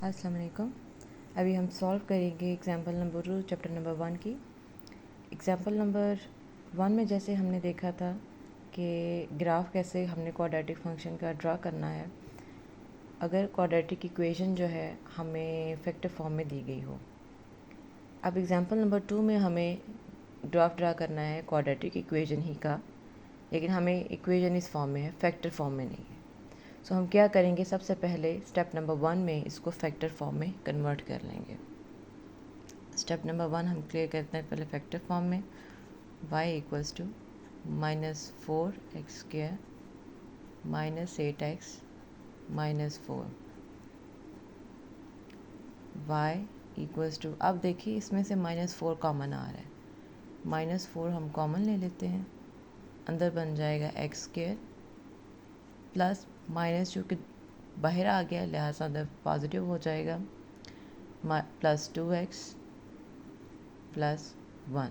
अस्सलाम वालेकुम। अभी हम सॉल्व करेंगे एग्ज़ाम्पल नंबर 2 चैप्टर नंबर 1 की। एग्ज़ाम्पल नंबर 1 में जैसे हमने देखा था कि ग्राफ कैसे हमने क्वाड्रेटिक फंक्शन का ड्रा करना है अगर क्वाड्रेटिक इक्वेशन जो है हमें फैक्टर फॉर्म में दी गई हो। अब एग्ज़ाम्पल नंबर 2 में हमें ग्राफ ड्रा करना है क्वाड्रेटिक इक्वेशन ही का, लेकिन हमें इक्वेशन इस फॉर्म में है, फैक्टर फॉर्म में नहीं है। सो हम क्या करेंगे, सबसे पहले स्टेप नंबर 1 में इसको फैक्टर फॉर्म में कन्वर्ट कर लेंगे। स्टेप नंबर 1 हम क्लियर करते हैं पहले फैक्टर फॉर्म में। y equals to -4x² -8x -4 y equals to, अब देखिए इसमें से -4 कॉमन आ रहा है, -4 हम कॉमन ले लेते हैं, अंदर बन जाएगा x² प्लस माइनस चूँकि बाहर आ गया लिहाजा अंदर पॉजिटिव हो जाएगा, प्लस 2x प्लस 1।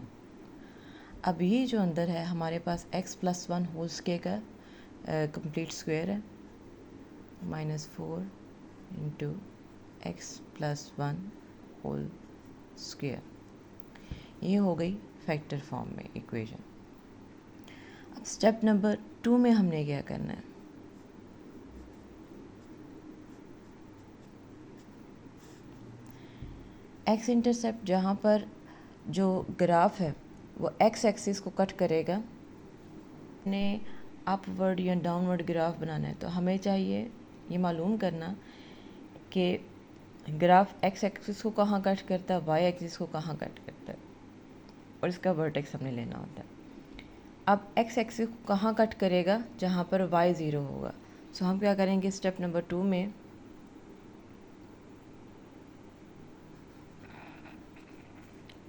अब ये जो अंदर है हमारे पास x प्लस 1 होल स्क्वायर का कंप्लीट स्क्वायर है, -4 into x plus 1 whole square. ये हो गई फैक्टर फॉर्म में इक्वेशन। अब स्टेप नंबर 2 में हमने क्या करना है, एक्स इंटरसेप्ट जहाँ पर जो ग्राफ है वो एक्स एक्सिस को कट करेगा, ने अपवर्ड या डाउनवर्ड ग्राफ बनाना है तो हमें चाहिए ये मालूम करना कि ग्राफ एक्स एक्सिस को कहाँ कट करता है, वाई एक्सिस को कहाँ कट करता है, और इसका वर्टेक्स हमने लेना होता है। अब एक्स एक्सिस को कहाँ कट करेगा, जहाँ पर वाई 0 होगा। सो हम क्या करेंगे, स्टेप नंबर 2 में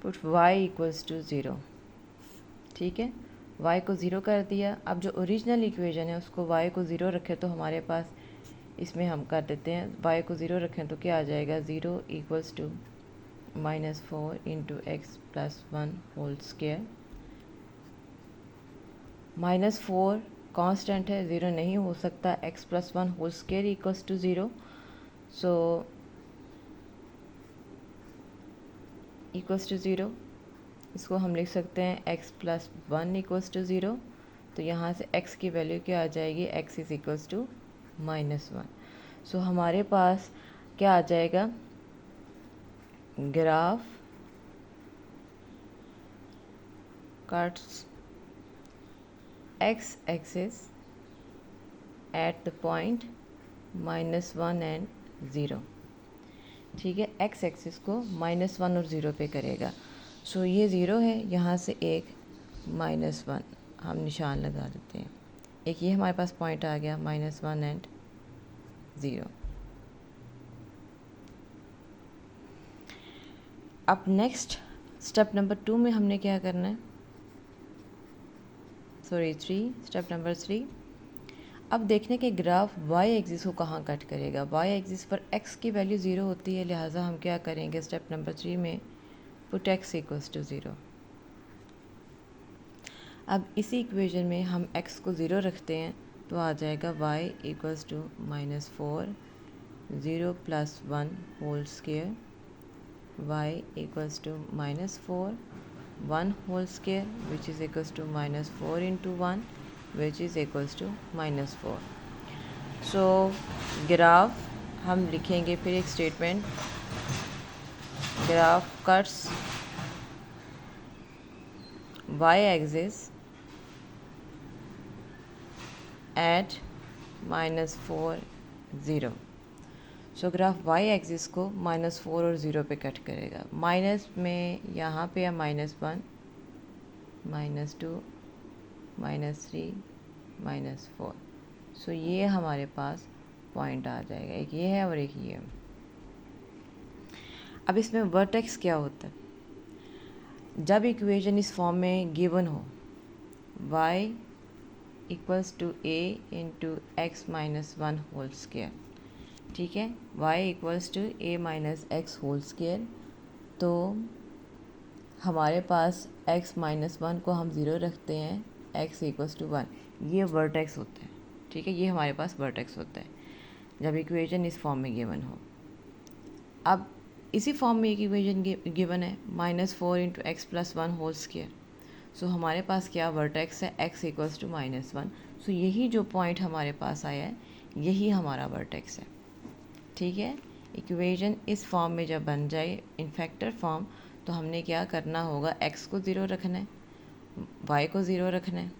पुट y इक्वल्स टू 0। ठीक है, y को 0 कर दिया। अब जो ओरिजिनल इक्वेशन है उसको y को 0 रखें तो हमारे पास इसमें हम कर देते हैं, y को 0 रखें तो क्या आ जाएगा, 0 equals to -4 into x plus 1 whole square. -4 constant है, 0 नहीं हो सकता, x plus 1 whole square equals to 0। So equals to 0, इसको हम लिख सकते हैं x प्लस 1 इक्वल्स टू 0। तो यहाँ से x की वैल्यू क्या आ जाएगी, x इज़ इक्वल्स टू -1। सो हमारे पास क्या आ जाएगा, graph cuts x axis at the point -1 and 0। ठीक है, x एक्सिस को -1 और 0 पे करेगा। सो ये 0 है, यहाँ से एक -1 हम निशान लगा देते हैं, एक ये हमारे पास पॉइंट आ गया -1 एंड 0। अब नेक्स्ट स्टेप नंबर 2 में हमने क्या करना है, स्टेप नंबर 3। अब देखने के ग्राफ y एक्सिस को कहाँ कट करेगा, y एक्सिस पर x की वैल्यू 0 होती है, लिहाजा हम क्या करेंगे, स्टेप नंबर 3 में पुट x इक्वल्स टू 0। अब इसी इक्वेशन में हम x को 0 रखते हैं तो आ जाएगा y equals to -4 0 plus 1 whole square, y equals to -4 1 whole square which is equals to -4 into 1 which is equals to -4। So graph हम लिखेंगे, फिर एक statement, graph cuts y axis at -4 0। So graph y axis को -4 और 0 पे cut करेगा, minus में यहाँ पे है -1 -2 -3 -4। सो ये हमारे पास पॉइंट आ जाएगा, एक ये है और एक ये है। अब इसमें वर्टेक्स क्या होता है, जब इक्वेशन इस फॉर्म में गिवन हो, y equals to a into x minus 1 whole square. ठीक है, y equals to a minus x whole square, तो हमारे पास x माइनस 1 को हम 0 रखते हैं, x इक्वल्स टू 1, ये वर्टेक्स होता है। ठीक है, ये हमारे पास वर्टेक्स होता है जब इक्वेशन इस फॉर्म में गिवन हो। अब इसी फॉर्म में एक इक्वेशन गिवन है -4 into x plus 1 whole square. So हमारे पास क्या वर्टेक्स है, x इक्वल्स टू -1। सो यही जो पॉइंट हमारे पास आया है यही हमारा वर्टेक्स है। ठीक है, इक्वेशन इस फॉर्म में जब बन जाए इन फैक्टर फॉर्म, तो हमने क्या करना होगा, x को 0 रखना है, y को 0 रखना है।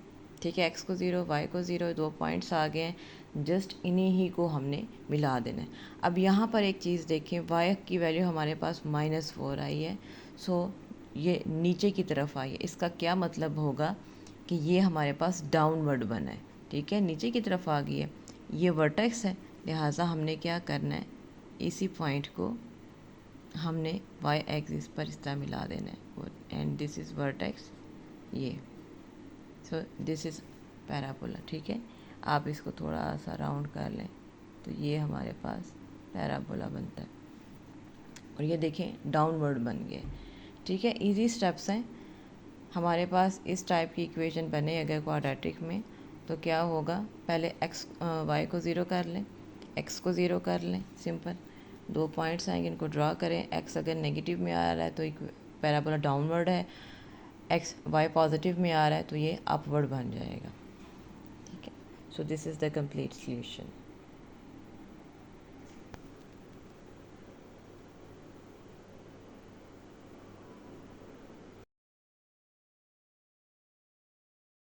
ठीक है, x को 0 y को 0, 2 पॉइंट्स आ गए हैं, जस्ट इन्हीं ही को हमने मिला देना है। अब यहाँ पर एक चीज़ देखें, y की वैल्यू हमारे पास -4 आई है। सो ये नीचे की तरफ आई है, इसका क्या मतलब होगा कि ये हमारे पास डाउनवर्ड बना है। ठीक है, नीचे की तरफ आ गई है, ये वर्टेक्स है, लिहाजा हमने क्या करना है, इसी पॉइंट को हमने y एक्सिस पर इस तरह मिला देना है, एंड दिस इज़ वर्टेक्स ये। So this is parabola. ठीक है, आप इसको थोड़ा सा राउंड कर लें तो ये हमारे पास पैराबोला बनता है, और ये देखें डाउनवर्ड बन गए। ठीक है, इजी स्टेप्स हैं। हमारे पास इस टाइप की इक्वेशन बने अगर क्वाड्रेटिक में, तो क्या होगा, पहले y को 0 कर लें, x को 0 कर लें, सिंपल। 2 पॉइंट्स आएंगे, इनको ड्रा करें। x अगर नेगेटिव में आ रहा है तो पैराबोला डाउनवर्ड है, y पॉजिटिव में आ रहा है तो ये अपवर्ड बन जाएगा। ठीक है, so this is the complete solution.